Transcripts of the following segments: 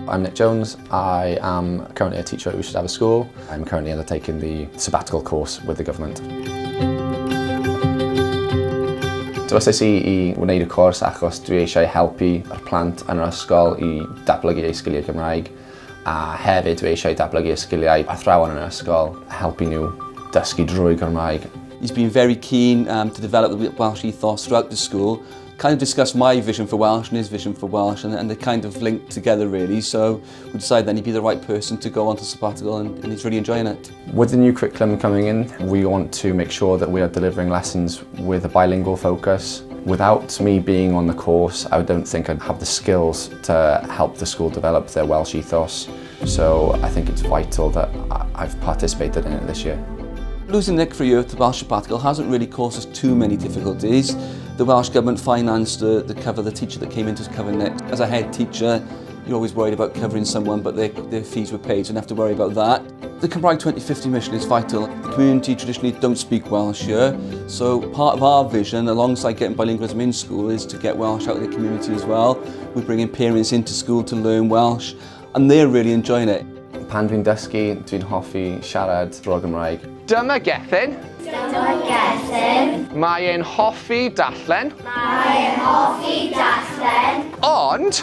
I'm Nick Jones. I am currently a teacher at Sabbatical School. I'm currently undertaking the sabbatical course with the government. Dywes I wneud y cwrs achos dwi eisiau helpu yr plant yn yr ysgol i datblygu eu sgiliau Cymraeg, a hefyd dwi eisiau datblygu eu sgiliau athrawon yn yr ysgol, helpu nhw dysgu drwy'r Cymraeg. He's been very keen to develop the Welsh ethos throughout the school, kind of discuss my vision for Welsh and his vision for Welsh, and they kind of linked together really, so we decided that he'd be the right person to go on to sabbatical, and he's really enjoying it. With the new curriculum coming in, we want to make sure that we are delivering lessons with a bilingual focus. Without me being on the course, I don't think I'd have the skills to help the school develop their Welsh ethos, so I think it's vital that I've participated in it this year. Losing Nick for a year at the Welsh sabbatical hasn't really caused us too many difficulties. The Welsh Government financed the cover the teacher that came in to cover Nick. As a head teacher, you're always worried about covering someone, but their fees were paid, so you don't have to worry about that. The Cymraeg 2050 mission is vital. The community traditionally don't speak Welsh here, so part of our vision, alongside getting bilingualism in school, is to get Welsh out of the community as well. We're bringing parents into school to learn Welsh, and they're really enjoying it. Pan dwi'n dysgu, dwi'n hoffi siarad drwy'r Gymraeg. Dyma Gethin. Dyma Gethin. Mae e'n hoffi darllen. Mae e'n hoffi darllen. Ond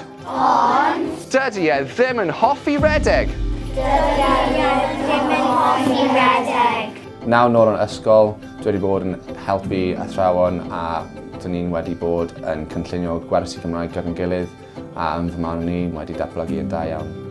dydy e ddim yn hoffi redeg. Dydy e ddim yn hoffi redeg. Nawr nôl yn ysgol, dwi wedi bod yn helpu athrawon a dyn ni'n wedi bod yn cynllunio gwersi Cymraeg gyda'n gilydd, a yn fy marn i, mae wedi datblygu yn da iawn.